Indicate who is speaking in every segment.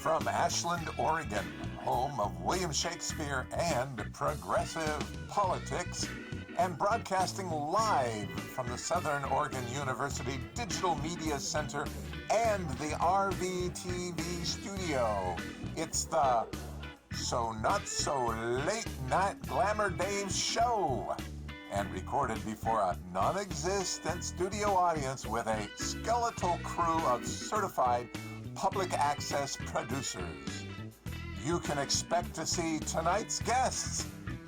Speaker 1: From Ashland, Oregon, home of William Shakespeare and progressive politics, and broadcasting live from the Southern Oregon University Digital Media Center and the RVTV studio, it's the So Not So Late Night Glamour Dave show, and recorded before a non-existent studio audience with a skeletal crew of certified public access producers. You can expect to see tonight's guests,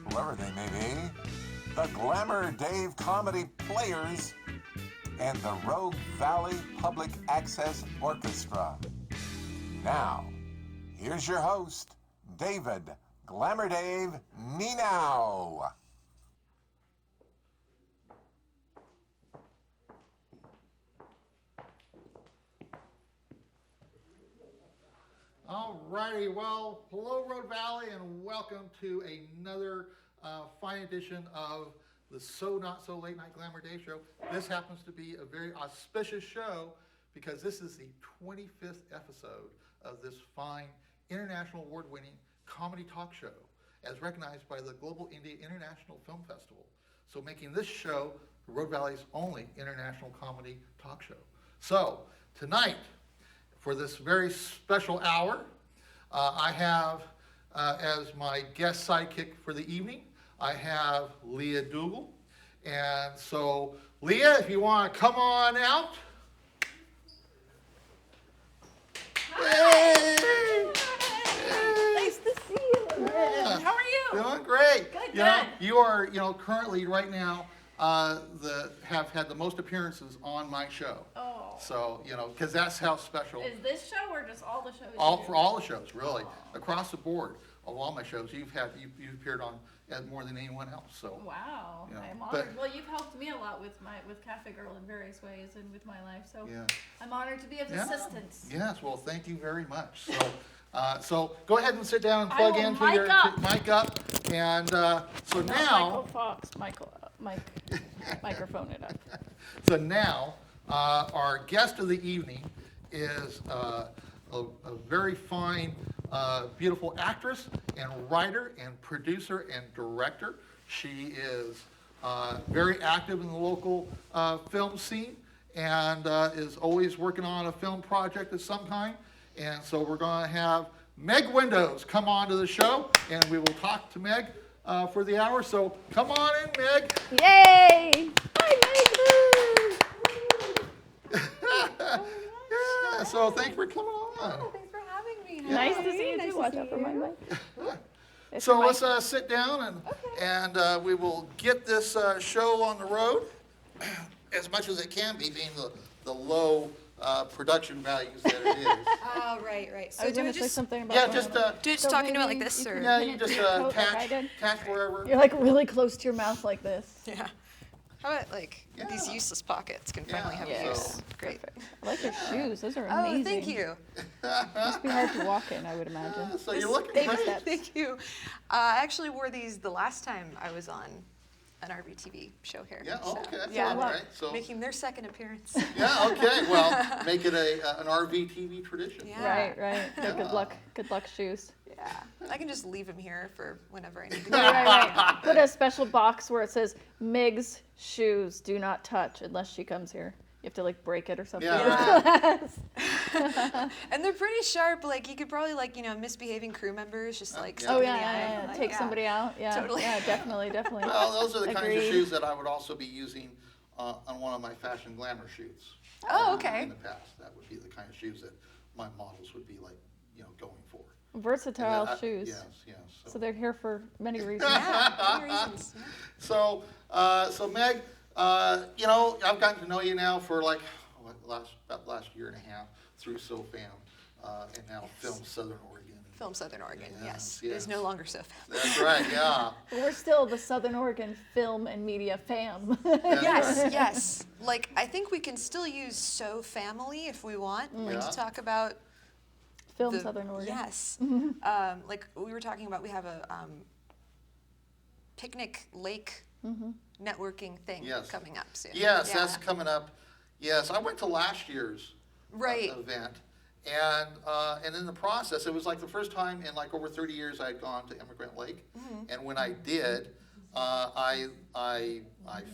Speaker 1: whoever they may be, the Glamour Dave Comedy Players, and the Rogue Valley Public Access Orchestra. Now, here's your host, David Glamour Dave Nienow.
Speaker 2: All righty, well, hello Rogue Valley, and welcome to another fine edition of the So Not So Late Night Glamour Day show. This happens to be a very auspicious show because this is the 25th episode of this fine international award-winning comedy talk show as recognized by the Global India International Film Festival. So making this show Rogue Valley's only international comedy talk show. So tonight, for this very special hour, I have as my guest sidekick for the evening, I have Leah Dougal. And so, Leah, if you want to come on out.
Speaker 3: Hi. Nice to see you.
Speaker 2: Yeah.
Speaker 3: How are you?
Speaker 2: Doing great.
Speaker 3: Good.
Speaker 2: You are, currently right now, have had the most appearances on my show.
Speaker 3: Oh.
Speaker 2: So, because that's how special.
Speaker 3: Is this show or just all the shows?
Speaker 2: For all the shows, really, across the board of all my shows, you've appeared on more than anyone else. So.
Speaker 3: Wow, I'm
Speaker 2: but-
Speaker 3: honored. Well, you've helped me a lot with Cafe Girl in various ways and with my life, so
Speaker 2: Yeah.
Speaker 3: I'm honored to be of assistance.
Speaker 2: Yes, well, thank you very much. So go ahead and sit down and
Speaker 3: I
Speaker 2: plug
Speaker 3: will
Speaker 2: into
Speaker 3: mic
Speaker 2: your
Speaker 3: up.
Speaker 2: mic up, and so
Speaker 3: Not
Speaker 2: now.
Speaker 3: Michael Fox, microphone it up.
Speaker 2: So now, our guest of the evening is a very fine, beautiful actress and writer and producer and director. She is very active in the local film scene and is always working on a film project of some kind. And so we're going to have Mig Windows come on to the show, and we will talk to Meg for the hour. So come on in, Meg.
Speaker 3: Yay! Hi, Meg.
Speaker 2: Yeah, so thanks for coming on.
Speaker 4: Oh, thanks for having me.
Speaker 3: Nice
Speaker 4: Hi.
Speaker 3: to see you
Speaker 4: Nice
Speaker 3: too.
Speaker 4: to
Speaker 3: Watch
Speaker 4: see
Speaker 3: out for my
Speaker 4: you.
Speaker 3: mic. It's
Speaker 2: So
Speaker 3: for my-
Speaker 2: let's sit down and we will get this show on the road as much as it can be, being the low production values that it is.
Speaker 4: Oh, right. So
Speaker 3: I was
Speaker 4: do
Speaker 3: going
Speaker 4: we
Speaker 3: to say
Speaker 4: just
Speaker 3: something about
Speaker 2: Yeah,
Speaker 3: that.
Speaker 2: just
Speaker 4: do it
Speaker 3: So
Speaker 4: talking about it
Speaker 3: maybe
Speaker 4: like this,
Speaker 3: you
Speaker 4: or
Speaker 3: can-
Speaker 2: yeah, you just
Speaker 3: Your coat like I did.
Speaker 2: attach wherever.
Speaker 3: You're like really close to your mouth like this.
Speaker 4: yeah? How about like these
Speaker 2: Yeah.
Speaker 4: useless pockets can finally have
Speaker 3: Yeah.
Speaker 4: a use?
Speaker 2: So-
Speaker 4: Great.
Speaker 3: I like your shoes. Those are amazing.
Speaker 4: Oh, thank you.
Speaker 3: Must be hard to walk in, I would imagine.
Speaker 2: So you're looking
Speaker 3: baby
Speaker 2: great.
Speaker 3: steps.
Speaker 4: Thank you. I actually wore these the last time I was on an RVTV show here.
Speaker 2: Yeah,
Speaker 4: so,
Speaker 2: okay, that's
Speaker 4: yeah,
Speaker 2: all right. So
Speaker 4: making their second appearance.
Speaker 2: yeah, okay. Well, make it an RVTV tradition.
Speaker 4: Yeah.
Speaker 3: Right. Yeah, good luck shoes.
Speaker 4: Yeah, I can just leave them here for whenever I need to.
Speaker 3: Right. Put a special box where it says Mig's shoes do not touch unless she comes here. You have to like break it or something.
Speaker 2: Yeah,
Speaker 4: And they're pretty sharp. Like you could probably misbehaving crew members just like
Speaker 2: Yeah.
Speaker 4: stick
Speaker 3: Oh
Speaker 4: in
Speaker 3: yeah,
Speaker 4: the eye.
Speaker 3: yeah.
Speaker 4: Like,
Speaker 3: Take somebody out. Yeah,
Speaker 4: Totally.
Speaker 3: yeah, definitely.
Speaker 2: Well, those are the kinds of
Speaker 3: Agreed.
Speaker 2: shoes that I would also be using on one of my fashion glamour shoots.
Speaker 4: Oh, okay.
Speaker 2: In the past, that would be the kind of shoes that my models would be like, going for.
Speaker 3: Versatile
Speaker 2: And then
Speaker 3: shoes.
Speaker 2: Yes.
Speaker 3: So they're here for many reasons.
Speaker 4: Yeah, many reasons. Yeah.
Speaker 2: So Meg, I've gotten to know you now for like about last year and a half through SoFam, and now Film Southern Oregon.
Speaker 4: Film Southern Oregon, yes.
Speaker 2: Yes.
Speaker 4: It is no longer so.
Speaker 2: That's right, yeah.
Speaker 3: We're still the Southern Oregon film and media fam.
Speaker 4: Yes. Like, I think we can still use So Family if we want, like
Speaker 2: Yeah.
Speaker 4: to talk about
Speaker 3: Film
Speaker 4: the-
Speaker 3: Southern Oregon.
Speaker 4: Yes. Like we were talking about, we have a picnic lake networking thing
Speaker 2: Yes.
Speaker 4: coming up soon.
Speaker 2: Yes,
Speaker 4: Yeah.
Speaker 2: that's coming up. Yes, I went to last year's
Speaker 4: Right.
Speaker 2: event, And in the process, it was like the first time in like over 30 years I had gone to Immigrant Lake. And when I did, I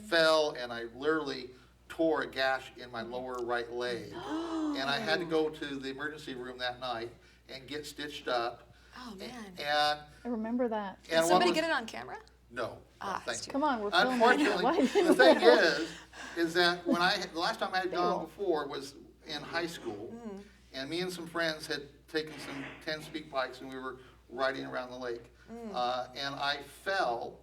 Speaker 2: fell and I literally tore a gash in my lower right leg. And I had to go to the emergency room that night and get stitched up.
Speaker 4: Oh, man.
Speaker 2: And
Speaker 3: I remember that.
Speaker 2: and
Speaker 4: Did somebody get it on camera?
Speaker 2: No.
Speaker 4: Ah,
Speaker 2: thank
Speaker 4: it's
Speaker 2: you.
Speaker 3: Come on, we're filming.
Speaker 2: Unfortunately,
Speaker 3: Why?
Speaker 2: the thing is that when the last time I had gone before was in high school, and me and some friends had taken some 10-speed bikes and we were riding around the lake, and I fell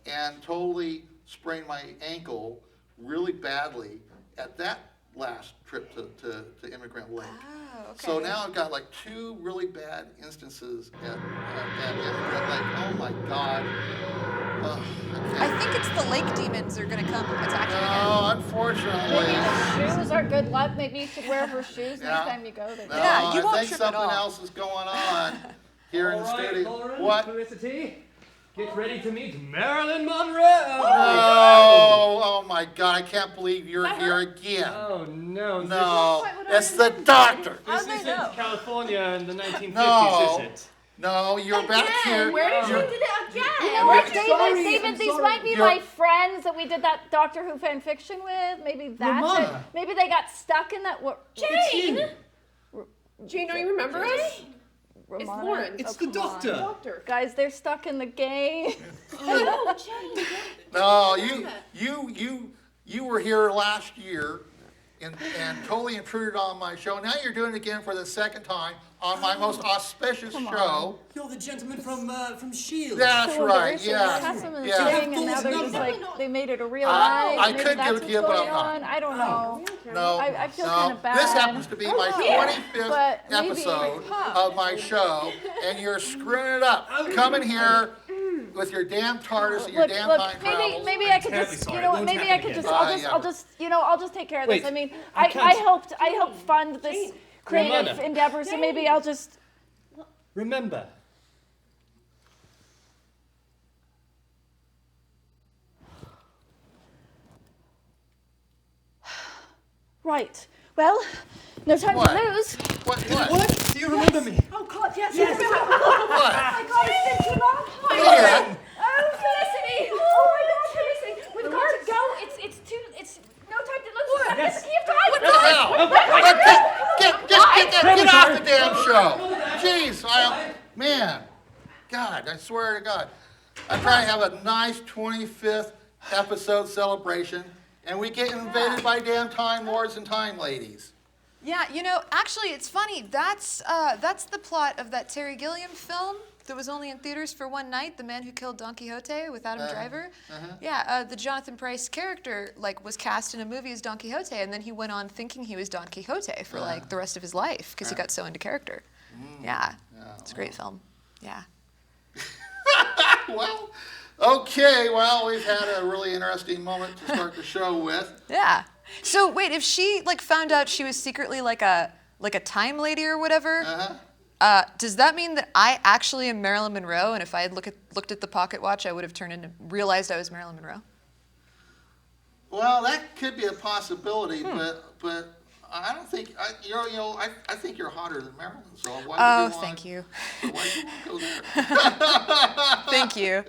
Speaker 2: and totally sprained my ankle really badly at that last trip to Immigrant Lake.
Speaker 4: Oh, okay.
Speaker 2: So now I've got like 2 really bad instances at Immigrant Lake. Oh my God.
Speaker 4: I think it's the lake demons are going to come attack you again.
Speaker 2: No,
Speaker 3: Maybe
Speaker 2: unfortunately.
Speaker 3: the shoes are good luck. Maybe you should wear her shoes
Speaker 2: Yeah.
Speaker 3: next time you go.
Speaker 2: No,
Speaker 4: Yeah, you
Speaker 2: I
Speaker 4: won't
Speaker 2: think
Speaker 4: trip at
Speaker 2: something
Speaker 4: all.
Speaker 2: else is going on here in the
Speaker 5: All right,
Speaker 2: studio.
Speaker 5: Lauren,
Speaker 2: What?
Speaker 5: Felicity, get ready to meet Marilyn Monroe.
Speaker 2: Oh my God, I can't believe you're here again.
Speaker 5: Oh no,
Speaker 2: No,
Speaker 3: quite what I
Speaker 2: it's the doctor.
Speaker 5: This
Speaker 4: How'd they
Speaker 5: isn't
Speaker 4: know?
Speaker 5: California in the 1950s,
Speaker 2: No.
Speaker 5: is it?
Speaker 2: No, you're back here.
Speaker 6: Where did you
Speaker 2: You're-
Speaker 6: do that again?
Speaker 3: You know what,
Speaker 5: I'm
Speaker 3: David?
Speaker 5: sorry,
Speaker 3: David,
Speaker 5: I'm
Speaker 3: these
Speaker 5: sorry.
Speaker 3: might be
Speaker 2: You're-
Speaker 3: my friends that we did that Doctor Who fan fiction with. Maybe that's it.
Speaker 2: Ramona.
Speaker 3: Maybe they got stuck in that.
Speaker 6: Jane! Jane, don't you remember us?
Speaker 3: Ramona?
Speaker 6: Lauren.
Speaker 5: It's
Speaker 3: Oh,
Speaker 5: the
Speaker 3: come on.
Speaker 5: doctor.
Speaker 6: Doctor.
Speaker 3: Guys, they're stuck in the game.
Speaker 6: Oh, Jane.
Speaker 2: No, you were here last year and totally intruded on my show. Now you're doing it again for the second time on my most auspicious show.
Speaker 7: You're the gentleman from S.H.I.E.L.D.
Speaker 2: That's
Speaker 3: So
Speaker 2: right,
Speaker 3: there's some
Speaker 2: yeah.
Speaker 3: Testament and
Speaker 2: Yeah.
Speaker 3: thing, and now they're just like they made it a real
Speaker 2: I
Speaker 3: life. Maybe
Speaker 2: could
Speaker 3: that's
Speaker 2: give it to
Speaker 3: what's
Speaker 2: you, but
Speaker 3: going
Speaker 2: I'm not.
Speaker 3: on. I don't know.
Speaker 2: No,
Speaker 3: I feel
Speaker 2: no.
Speaker 3: kind of bad.
Speaker 2: This happens to be my 25th
Speaker 3: But maybe-
Speaker 2: episode of my show, and you're screwing it up. Coming here with your damn TARDIS and your
Speaker 3: Look,
Speaker 2: damn
Speaker 3: look.
Speaker 2: time
Speaker 3: Maybe,
Speaker 2: travels.
Speaker 3: maybe I could
Speaker 5: terribly
Speaker 3: just,
Speaker 5: sorry.
Speaker 3: you know
Speaker 5: It
Speaker 3: what?
Speaker 5: won't
Speaker 3: Maybe I
Speaker 5: happen
Speaker 3: could
Speaker 5: again.
Speaker 3: just, I'll just take care of this.
Speaker 2: Wait.
Speaker 3: I mean,
Speaker 5: I
Speaker 3: I
Speaker 5: can't.
Speaker 3: helped fund this creative
Speaker 5: Ramona.
Speaker 3: endeavor, so maybe I'll just.
Speaker 5: Remember,
Speaker 3: Right. Well, no time
Speaker 2: What?
Speaker 3: to lose.
Speaker 2: What?
Speaker 5: what? Do you remember me?
Speaker 3: Oh God, yes, yes.
Speaker 2: What?
Speaker 3: I got it. It's too long.
Speaker 2: Yeah.
Speaker 3: Oh, Felicity! Oh my God, Felicity! We've got to go. It's no time to lose. Yes. You have
Speaker 2: What
Speaker 3: time.
Speaker 2: the hell? Get off the damn show. Jeez, man. God, I swear to God. I'm trying to have a nice 25th episode celebration, and we get invaded by damn Time Lords and Time Ladies.
Speaker 4: Yeah, you know, actually, it's funny. That's the plot of that Terry Gilliam film that was only in theaters for one night, The Man Who Killed Don Quixote with Adam Driver. Yeah, the Jonathan Pryce character was cast in a movie as Don Quixote, and then he went on thinking he was Don Quixote for the rest of his life because he got so into character. Yeah, it's a great film. Yeah.
Speaker 2: Well, okay, well, we've had a really interesting moment to start the show with.
Speaker 4: Yeah. So wait, if she found out she was secretly like a time lady or whatever, does that mean that I actually am Marilyn Monroe? And if I had looked at the pocket watch, I would have realized I was Marilyn Monroe?
Speaker 2: Well, that could be a possibility, but I don't think I think you're hotter than Marilyn. So why would you want?
Speaker 4: Thank you.
Speaker 2: So why do you want to go there?
Speaker 4: Thank you.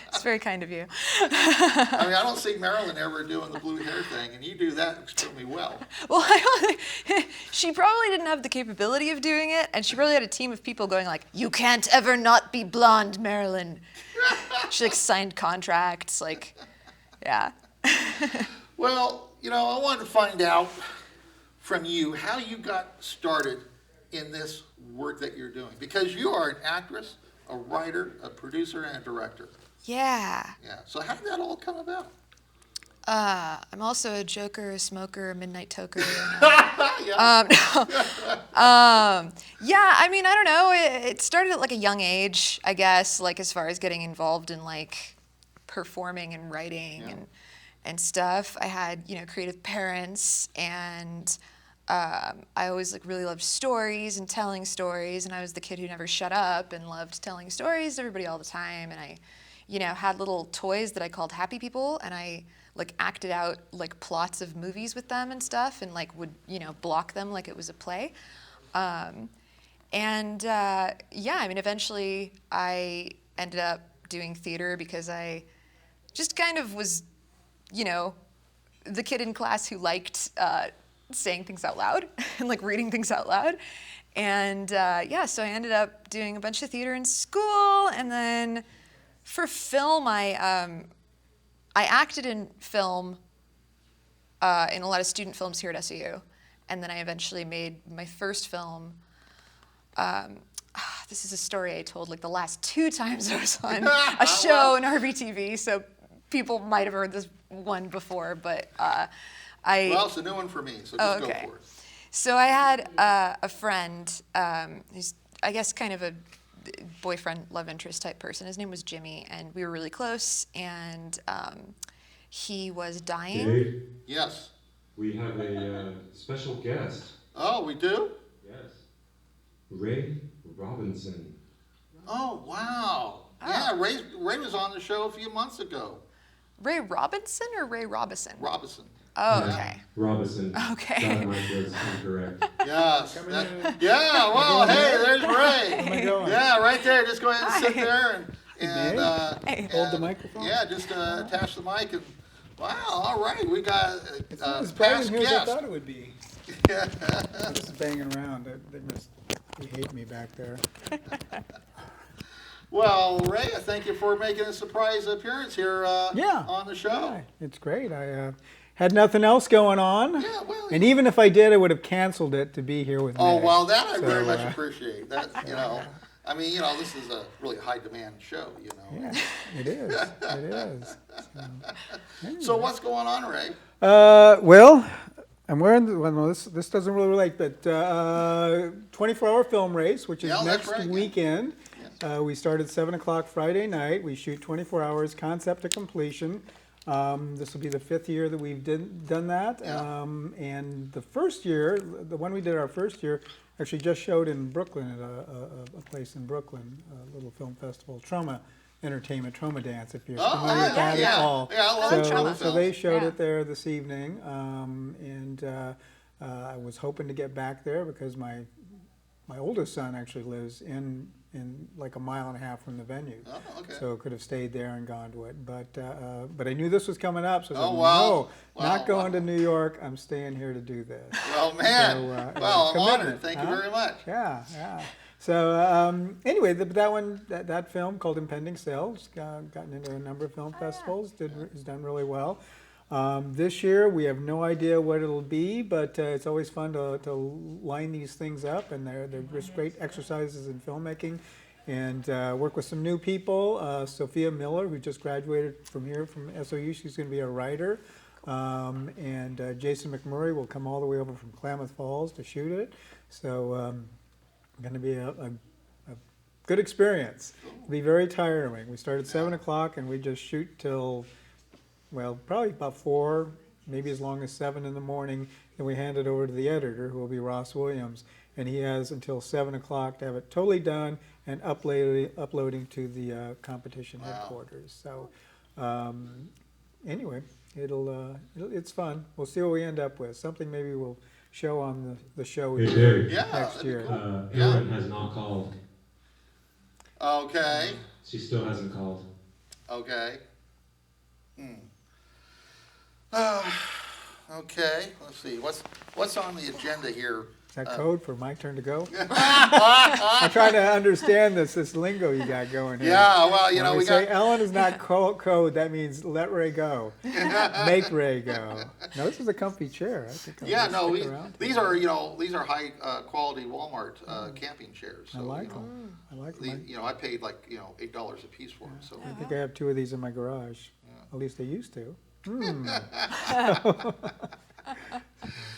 Speaker 4: It's very kind of you.
Speaker 2: I mean, I don't see Marilyn ever doing the blue hair thing, and you do that extremely well.
Speaker 4: Well, she probably didn't have the capability of doing it, and she probably had a team of people going like, "You can't ever not be blonde, Marilyn." She signed contracts, yeah.
Speaker 2: Well, I wanted to find out from you how you got started in this work that you're doing, because you are an actress, a writer, a producer, and a director.
Speaker 4: Yeah.
Speaker 2: Yeah. So how did that all come about?
Speaker 4: I'm also a joker, a smoker, a midnight toker.
Speaker 2: Yeah.
Speaker 4: Yeah, I mean, I don't know. It started at a young age, I guess, as far as getting involved in performing and writing and stuff. I had, creative parents, and I always really loved stories and telling stories, and I was the kid who never shut up and loved telling stories to everybody all the time. And I, had little toys that I called Happy People, and I acted out plots of movies with them and stuff, and would block them like it was a play. Yeah, I mean, eventually I ended up doing theater because I just kind of was, you know, the kid in class who liked saying things out loud and like reading things out loud. And yeah, so I ended up doing a bunch of theater in school, and then for film, I acted in film in a lot of student films here at SU, and then I eventually made my first film. This is a story I told like the last 2 times I was on a show in RBTV, so people might have heard this one before, but
Speaker 2: Well, it's a new one for me, so just go for it.
Speaker 4: So I had a friend who's, I guess, kind of a boyfriend, love interest type person. His name was Jimmy, and we were really close, and he was dying.
Speaker 8: Dave,
Speaker 2: Yes.
Speaker 8: we have a special guest.
Speaker 2: Oh, we do?
Speaker 8: Yes. Ray Robinson.
Speaker 2: Oh, wow. Yeah, Ray was on the show a few months ago.
Speaker 4: Ray Robinson or Ray Robison?
Speaker 2: Robinson.
Speaker 4: Oh,
Speaker 2: Yeah.
Speaker 4: okay.
Speaker 8: Robinson.
Speaker 4: Okay.
Speaker 8: That mic was incorrect.
Speaker 2: Yes. Yeah, well, hey, there's Ray. Yeah, right there. Just go ahead and sit there and
Speaker 9: Hold the microphone.
Speaker 2: Yeah, just attach the mic and wow, all right. We got
Speaker 9: It's not as bright
Speaker 2: past
Speaker 9: in here as I
Speaker 2: guest.
Speaker 9: thought it would be. I'm just banging around. They hate me back there.
Speaker 2: Well, Ray, I thank you for making a surprise appearance here
Speaker 9: Yeah.
Speaker 2: on the show.
Speaker 9: Yeah, it's great. I had nothing else going on.
Speaker 2: Yeah, well,
Speaker 9: And even if I did, I would have canceled it to be here with
Speaker 2: Oh,
Speaker 9: Meg.
Speaker 2: well, that I very
Speaker 9: So,
Speaker 2: much appreciate. That, you know, I mean, you know, this is a really high demand show, you know.
Speaker 9: Yeah, it is. It is.
Speaker 2: So what's going on, Ray?
Speaker 9: Well, I'm wearing, well, no, this doesn't really relate, but 24-hour film race, which is
Speaker 2: Yeah, that's
Speaker 9: next
Speaker 2: right, yeah.
Speaker 9: weekend. We start at 7 o'clock Friday night. We shoot 24 hours, concept to completion. This will be the 5th year that we've done that.
Speaker 2: Yeah.
Speaker 9: And the first year, the one we did our first year, actually just showed in Brooklyn at a place in Brooklyn, a little film festival, Trauma Entertainment, Trauma Dance, if you're familiar with that at all.
Speaker 2: Yeah, I love Trauma
Speaker 9: So they
Speaker 2: films.
Speaker 9: showed it there this evening, and I was hoping to get back there because my oldest son actually lives in like a mile and a half from the venue.
Speaker 2: Oh, okay.
Speaker 9: So could have stayed there and gone to it, but I knew this was coming up, so I said,
Speaker 2: Oh, wow.
Speaker 9: no,
Speaker 2: Wow,
Speaker 9: not going
Speaker 2: wow.
Speaker 9: to New York. I'm staying here to do this.
Speaker 2: Well, man.
Speaker 9: So,
Speaker 2: well, I'm
Speaker 9: commitment,
Speaker 2: honored. Thank you
Speaker 9: huh?
Speaker 2: very much.
Speaker 9: Yeah. So anyway, that film called Impending Sales gotten into a number of film festivals. Has done really well. This year we have no idea what it'll be, but it's always fun to line these things up, and they're just great exercises in filmmaking. And work with some new people. Sophia Miller, who just graduated from here from SOU, she's going to be a writer. And Jason McMurray will come all the way over from Klamath Falls to shoot it. So going to be a good experience. It'll be very tiring. We start at 7 o'clock and we just shoot till, well, probably about 4, maybe as long as 7 in the morning. Then we hand it over to the editor, who will be Ross Williams. And he has until 7 o'clock to have it totally done and uploading to the competition headquarters. So anyway, it's fun. We'll see what we end up with. Something maybe we'll show on the show
Speaker 8: Hey, Dave.
Speaker 2: Yeah,
Speaker 9: next
Speaker 2: that'd be
Speaker 9: year.
Speaker 2: cool.
Speaker 8: Erin has not called.
Speaker 2: Okay.
Speaker 8: She still hasn't called.
Speaker 2: Okay. Okay. Let's see. What's on the agenda here?
Speaker 9: Is that code for my turn to go? I'm trying to understand this lingo you got going here.
Speaker 2: Yeah. Well, you
Speaker 9: When
Speaker 2: know,
Speaker 9: I
Speaker 2: we
Speaker 9: say
Speaker 2: got.
Speaker 9: Ellen is not code, that means let Ray go. Make Ray go. No, this is a comfy chair. I think I'll
Speaker 2: Yeah.
Speaker 9: just
Speaker 2: No.
Speaker 9: stick around.
Speaker 2: These are high quality Walmart camping chairs. So,
Speaker 9: I like
Speaker 2: you know,
Speaker 9: them. I like
Speaker 2: the-
Speaker 9: them.
Speaker 2: you know, I paid like $8 a piece for them. So.
Speaker 9: I think I have 2 of these in my garage. At least I used to.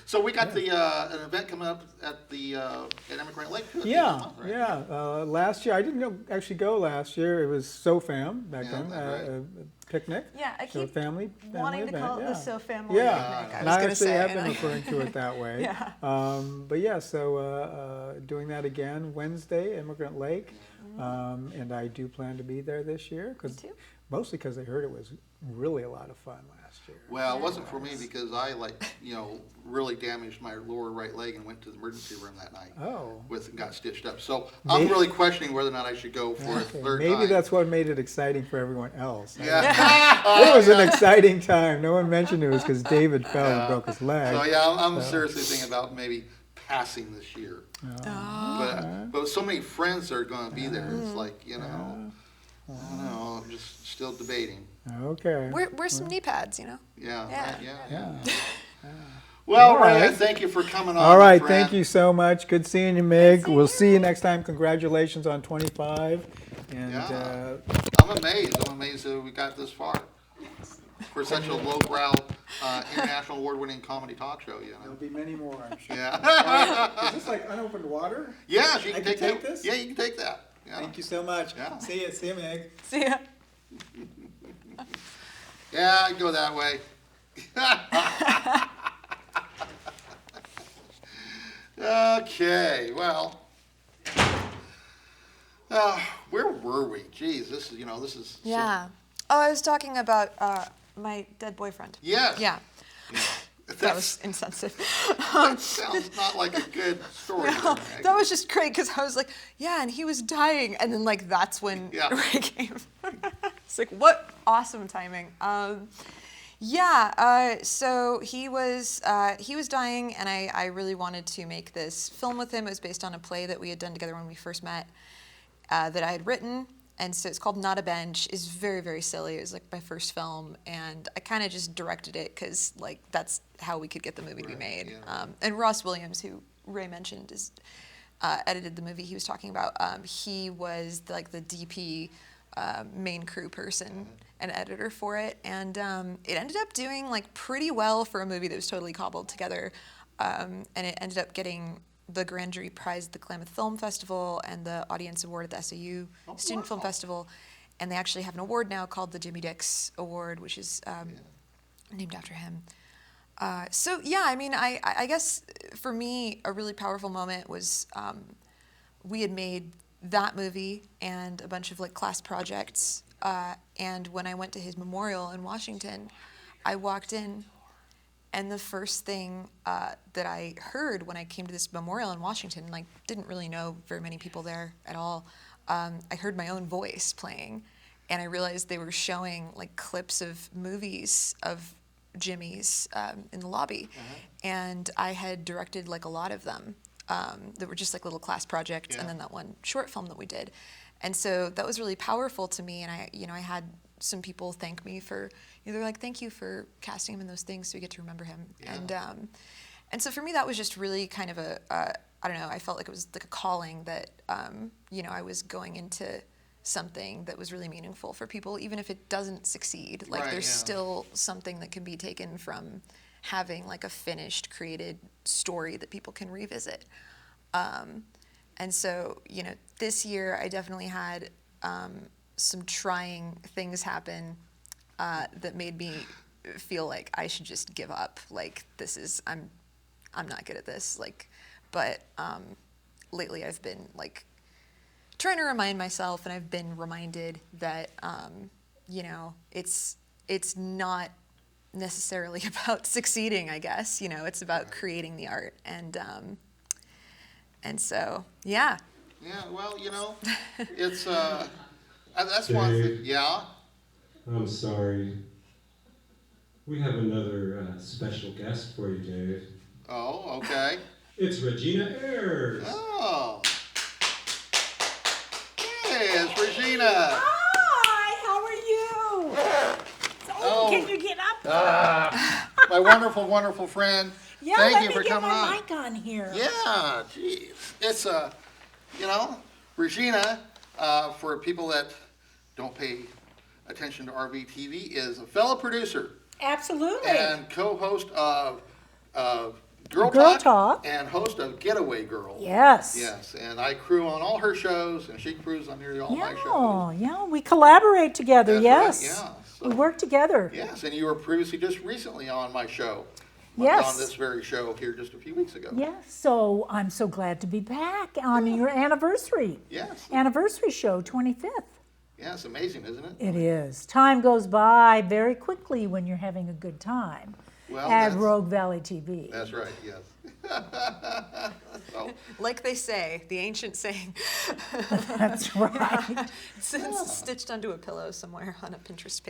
Speaker 2: So we got an event coming up at Emigrant Lake too. at the end of the
Speaker 9: Yeah,
Speaker 2: month, right?
Speaker 9: yeah. Last year, I didn't actually go last year. It was SoFam back
Speaker 2: Yeah,
Speaker 9: then,
Speaker 2: that's right.
Speaker 9: a picnic.
Speaker 6: Yeah, I
Speaker 9: So
Speaker 6: keep
Speaker 9: family
Speaker 6: wanting to
Speaker 9: event,
Speaker 6: call it
Speaker 9: yeah.
Speaker 6: the So Family
Speaker 9: Yeah,
Speaker 6: Picnic.
Speaker 9: and
Speaker 4: was
Speaker 9: I
Speaker 4: gonna
Speaker 9: actually
Speaker 4: say,
Speaker 9: have
Speaker 4: and
Speaker 9: been
Speaker 4: I-
Speaker 9: referring to it that way.
Speaker 6: Yeah.
Speaker 9: But yeah, so doing that again Wednesday, Immigrant Lake, and I do plan to be there this year,
Speaker 4: too.
Speaker 9: mostly because I heard it was really a lot of fun last last year.
Speaker 2: Well, it wasn't for me because I really damaged my lower right leg and went to the emergency room that night.
Speaker 9: Oh.
Speaker 2: Got stitched up. So I'm really questioning whether or not I should go for a third time.
Speaker 9: Maybe that's what made it exciting for everyone else.
Speaker 2: Yeah.
Speaker 9: It was an exciting time. No one mentioned it was because David fell and broke his leg.
Speaker 2: So yeah, I'm seriously thinking about maybe passing this year. But so many friends are going to be there. It's like, I don't know. I'm just still debating.
Speaker 9: Okay.
Speaker 4: Wear some knee pads,
Speaker 2: Yeah.
Speaker 9: Yeah.
Speaker 2: Well,
Speaker 9: All right.
Speaker 2: Ray, thank you for coming on.
Speaker 9: All right,
Speaker 2: my
Speaker 9: thank
Speaker 2: friend.
Speaker 9: you so much. Good seeing you, Mig. We'll see you next time. Congratulations on 25. And
Speaker 2: I'm amazed. That we got this far for such a lowbrow, international award-winning comedy talk show.
Speaker 9: there'll be many more, I'm sure.
Speaker 2: Yeah.
Speaker 9: Is this like unopened water?
Speaker 2: Yeah, you
Speaker 9: I
Speaker 2: can
Speaker 9: can
Speaker 2: take
Speaker 9: take
Speaker 2: that.
Speaker 9: this?
Speaker 2: Yeah, you can take that. Yeah.
Speaker 9: Thank you so much.
Speaker 2: Yeah.
Speaker 9: See you, Mig.
Speaker 4: See ya.
Speaker 2: Yeah, I go that way. Okay, well, where were we? Jeez, this is.
Speaker 4: Yeah. Oh, I was talking about my dead boyfriend.
Speaker 2: Yes.
Speaker 4: Yeah. That was insensitive.
Speaker 2: That sounds not like a good story.
Speaker 4: No, that was just great because I was like, yeah, and he was dying, and then like that's when Ray came. It's like, what awesome timing. So he was dying, and I really wanted to make this film with him. It was based on a play that we had done together when we first met, that I had written. And so it's called Not a Bench. It's very, very silly. It was like my first film, and I kind of just directed it because like that's how we could get the movie to be made.
Speaker 2: Yeah.
Speaker 4: And Ross Williams, who Ray mentioned, edited the movie he was talking about. He was like the DP, main crew person and editor for it, and it ended up doing like pretty well for a movie that was totally cobbled together, and it ended up getting the Grand Jury Prize at the Klamath Film Festival and the Audience Award at the SAU Student Film Festival. And they actually have an award now called the Jimmy Dix Award, which is named after him. I guess for me, a really powerful moment was we had made that movie and a bunch of like class projects. And when I went to his memorial in Washington, I walked in, and the first thing that I heard when I came to this memorial in Washington, like didn't really know very many people there at all, I heard my own voice playing, and I realized they were showing like clips of movies of Jimmy's in the lobby, and I had directed like a lot of them that were just like little class projects, and then that one short film that we did, and so that was really powerful to me, and I had some people thank me for, they're like, thank you for casting him in those things so we get to remember him. Yeah. And so for me, that was just really kind of I don't know, I felt like it was like a calling that, I was going into something that was really meaningful for people, even if it doesn't succeed. Like there's still something that can be taken from having like a finished, created story that people can revisit. And so, this year I definitely had some trying things happen that made me feel like I should just give up. Like I'm not good at this. But lately I've been like trying to remind myself, and I've been reminded that it's not necessarily about succeeding. I guess it's about creating the art, and so yeah.
Speaker 2: Yeah, well, it's that's one thing. Yeah.
Speaker 8: I'm sorry. We have another special guest for you, Dave.
Speaker 2: Oh, okay.
Speaker 8: It's Regina Ayers.
Speaker 2: Oh. Hey, it's Regina.
Speaker 10: Hi, how are you? Can you get up?
Speaker 2: My wonderful, wonderful friend.
Speaker 10: Yeah,
Speaker 2: Thank you
Speaker 10: let
Speaker 2: for
Speaker 10: me get
Speaker 2: coming
Speaker 10: my
Speaker 2: on.
Speaker 10: mic on here.
Speaker 2: Yeah, geez. It's Regina, for people that don't pay attention to RV TV, is a fellow producer
Speaker 10: Absolutely.
Speaker 2: and co-host of Girl
Speaker 10: Girl
Speaker 2: Talk
Speaker 10: Talk.
Speaker 2: and host of Getaway Girl.
Speaker 10: Yes.
Speaker 2: Yes, and I crew on all her shows, and she crews on nearly all my shows.
Speaker 10: Yeah, we collaborate together,
Speaker 2: That's
Speaker 10: yes.
Speaker 2: right, yeah. So-
Speaker 10: We work together.
Speaker 2: Yes, and you were previously just recently on my show.
Speaker 10: Yes.
Speaker 2: On this very show here just a few weeks ago.
Speaker 10: Yes, so I'm so glad to be back on your anniversary.
Speaker 2: Yes.
Speaker 10: Anniversary show, 25th.
Speaker 2: Yeah, it's amazing, isn't it?
Speaker 10: It is. Time goes by very quickly when you're having a good time
Speaker 2: Well,
Speaker 10: at
Speaker 2: that's-
Speaker 10: Rogue Valley TV.
Speaker 2: That's right, yes. So,
Speaker 4: Like they say, the ancient saying.
Speaker 10: That's right.
Speaker 4: It's stitched onto a pillow somewhere on a Pinterest page.